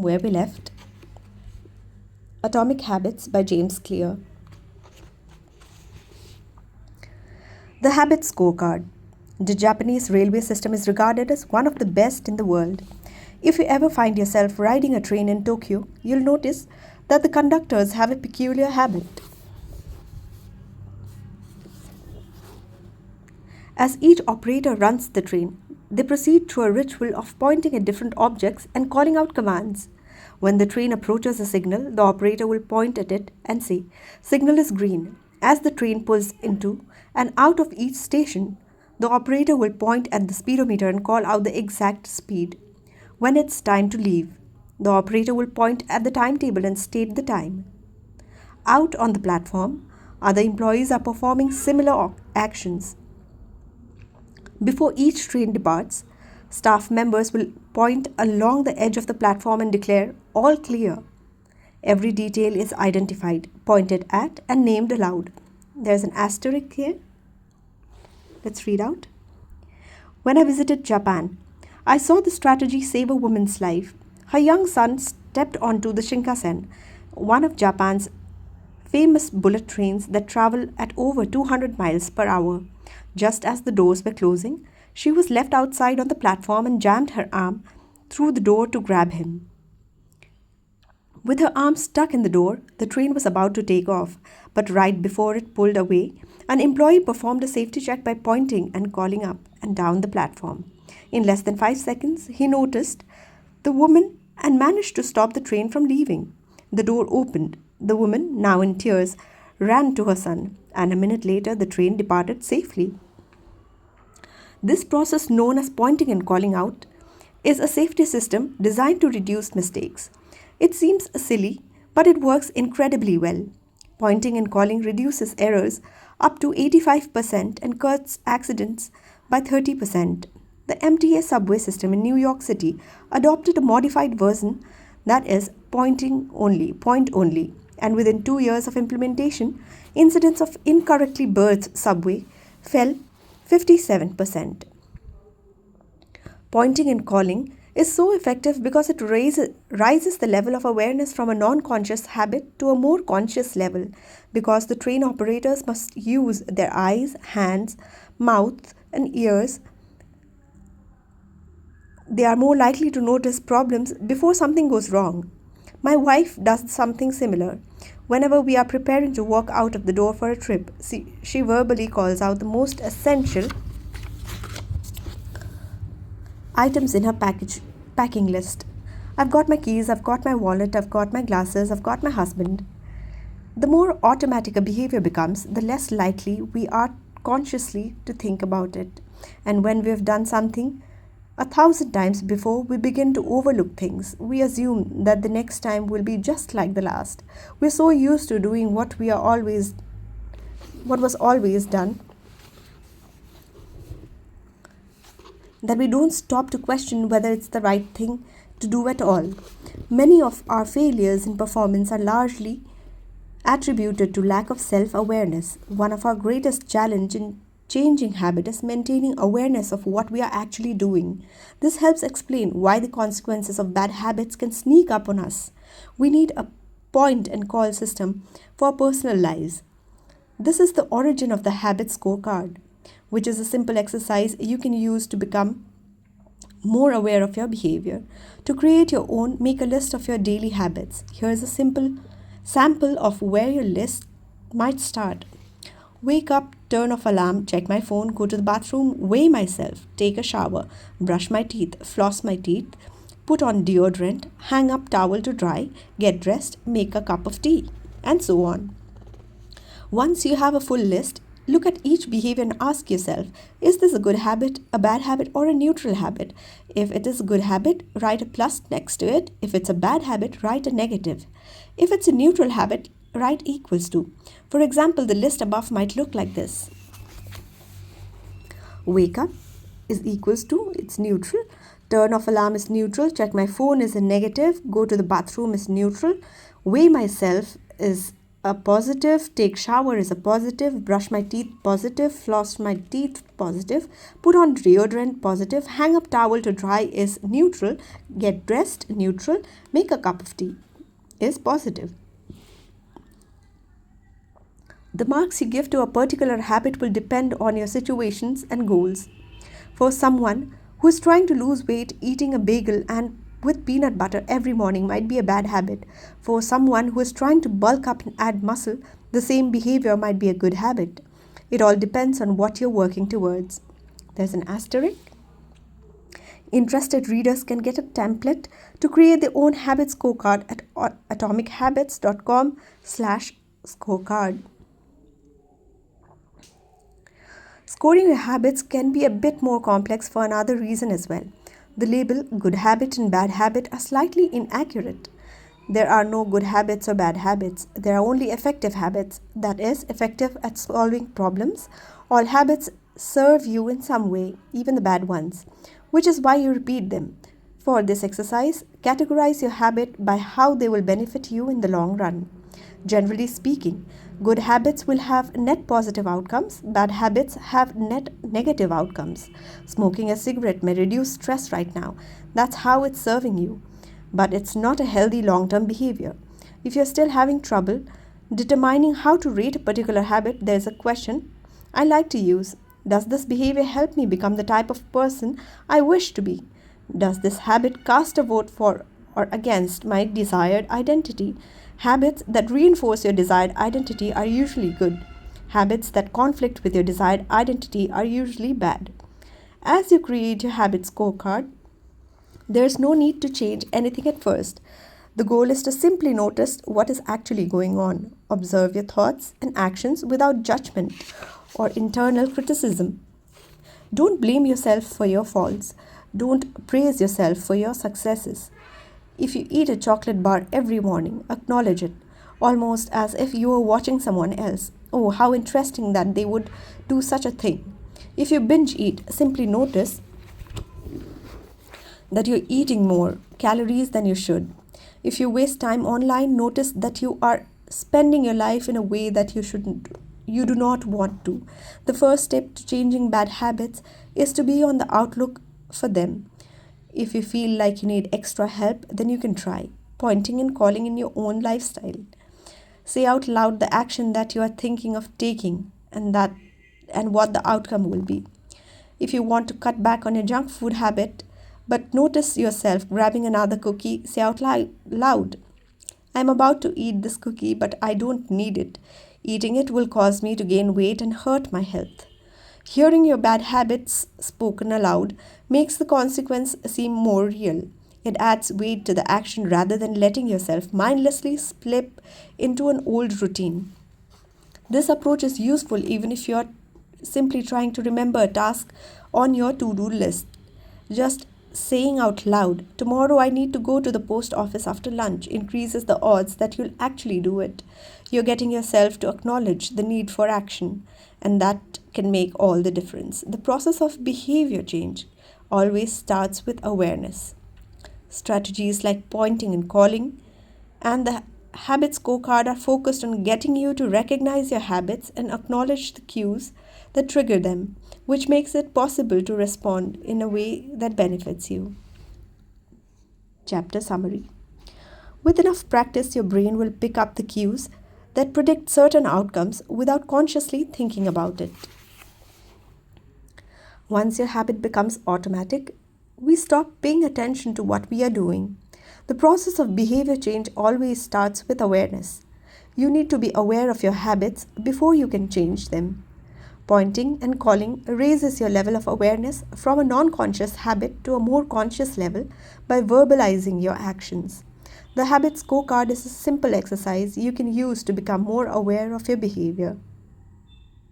where we left. Atomic Habits by James Clear. The Habit Scorecard. The Japanese railway system is regarded as one of the best in the world. If you ever find yourself riding a train in Tokyo, you'll notice that the conductors have a peculiar habit. As each operator runs the train, they proceed through a ritual of pointing at different objects and calling out commands. When the train approaches a signal, the operator will point at it and say, "Signal is green." As the train pulls into and out of each station, the operator will point at the speedometer and call out the exact speed. When it's time to leave, the operator will point at the timetable and state the time. Out on the platform, other employees are performing similar actions. Before each train departs, staff members will point along the edge of the platform and declare, "All clear." Every detail is identified, pointed at, and named aloud. There's an asterisk here. Let's read out. When I visited Japan, I saw the strategy save a woman's life. Her young son stepped onto the Shinkansen, one of Japan's famous bullet trains that travel at over 200 miles per hour. Just as the doors were closing, she was left outside on the platform and jammed her arm through the door to grab him. With her arm stuck in the door, the train was about to take off, but right before it pulled away, an employee performed a safety check by pointing and calling up and down the platform. In less than 5 seconds, he noticed the woman and managed to stop the train from leaving. The door opened. The woman, now in tears, ran to her son, and a minute later the train departed safely. This process, known as pointing and calling out, is a safety system designed to reduce mistakes. It seems silly, but it works incredibly well. Pointing and calling reduces errors up to 85% and cuts accidents by 30%. The MTA subway system in New York City adopted a modified version that is point only, and within 2 years of implementation, incidents of incorrectly berthed subway fell 57%. Pointing and calling is so effective because it rises the level of awareness from a non-conscious habit to a more conscious level, because the train operators must use their eyes, hands, mouth, and ears. They are more likely to notice problems before something goes wrong. My wife does something similar. Whenever we are preparing to walk out of the door for a trip, she verbally calls out the most essential items in her packing list. I've got my keys, I've got my wallet, I've got my glasses, I've got my husband. The more automatic a behavior becomes, the less likely we are consciously to think about it. And when we have done something 1,000 times before, we begin to overlook things. We assume that the next time will be just like the last. We're so used to doing what was always done, that we don't stop to question whether it's the right thing to do at all. Many of our failures in performance are largely attributed to lack of self-awareness. One of our greatest challenges in changing habit is maintaining awareness of what we are actually doing. This helps explain why the consequences of bad habits can sneak up on us. We need a point and call system for our personal lives. This is the origin of the habit scorecard, which is a simple exercise you can use to become more aware of your behavior. To create your own, make a list of your daily habits. Here's a simple sample of where your list might start. Wake up, turn off alarm, check my phone, go to the bathroom, weigh myself, take a shower, brush my teeth, floss my teeth, put on deodorant, hang up towel to dry, get dressed, make a cup of tea, and so on. Once you have a full list, look at each behavior and ask yourself, is this a good habit, a bad habit, or a neutral habit? If it is a good habit, write a plus next to it. If it's a bad habit, write a negative. If it's a neutral habit, write equals to. For example, the list above might look like this. Wake up is equals to, it's neutral. Turn off alarm is neutral. Check my phone is a negative. Go to the bathroom is neutral. Weigh myself is A positive, take shower is a positive, brush my teeth positive, floss my teeth positive, put on deodorant positive, hang up towel to dry is neutral, get dressed neutral, make a cup of tea is positive. The marks you give to a particular habit will depend on your situations and goals. For someone who is trying to lose weight, eating a bagel and with peanut butter every morning might be a bad habit. For someone who is trying to bulk up and add muscle, the same behavior might be a good habit. It all depends on what you're working towards. There's an asterisk. Interested readers can get a template to create their own habit scorecard at atomichabits.com/scorecard. Scoring your habits can be a bit more complex for another reason as well. The label good habit and bad habit are slightly inaccurate. There are no good habits or bad habits. There are only effective habits, that is, effective at solving problems. All habits serve you in some way, even the bad ones, which is why you repeat them. For this exercise, categorize your habit by how they will benefit you in the long run. Generally speaking, good habits will have net positive outcomes, bad habits have net negative outcomes. Smoking a cigarette may reduce stress right now. That's how it's serving you. But it's not a healthy long-term behavior. If you're still having trouble determining how to rate a particular habit, there's a question I like to use. Does this behavior help me become the type of person I wish to be? Does this habit cast a vote for or against my desired identity? Habits that reinforce your desired identity are usually good. Habits that conflict with your desired identity are usually bad. As you create your habit scorecard, there's no need to change anything at first. The goal is to simply notice what is actually going on. Observe your thoughts and actions without judgment or internal criticism. Don't blame yourself for your faults. Don't praise yourself for your successes. If you eat a chocolate bar every morning, acknowledge it, almost as if you were watching someone else. Oh, how interesting that they would do such a thing. If you binge eat, simply notice that you're eating more calories than you should. If you waste time online, notice that you are spending your life in a way that you do not want to. The first step to changing bad habits is to be on the outlook for them. If you feel like you need extra help, then you can try pointing and calling in your own lifestyle. Say out loud the action that you are thinking of taking and what the outcome will be. If you want to cut back on your junk food habit, but notice yourself grabbing another cookie, say out loud, I'm about to eat this cookie, but I don't need it. Eating it will cause me to gain weight and hurt my health. Hearing your bad habits spoken aloud makes the consequence seem more real. It adds weight to the action rather than letting yourself mindlessly slip into an old routine. This approach is useful even if you're simply trying to remember a task on your to-do list. Just saying out loud, tomorrow I need to go to the post office after lunch, increases the odds that you'll actually do it. You're getting yourself to acknowledge the need for action, and that can make all the difference. The process of behavior change always starts with awareness. Strategies like pointing and calling and the habit scorecard are focused on getting you to recognize your habits and acknowledge the cues that trigger them, which makes it possible to respond in a way that benefits you. Chapter summary. With enough practice, your brain will pick up the cues that predict certain outcomes without consciously thinking about it. Once your habit becomes automatic, we stop paying attention to what we are doing. The process of behavior change always starts with awareness. You need to be aware of your habits before you can change them. Pointing and calling raises your level of awareness from a non-conscious habit to a more conscious level by verbalizing your actions. The habit scorecard is a simple exercise you can use to become more aware of your behavior.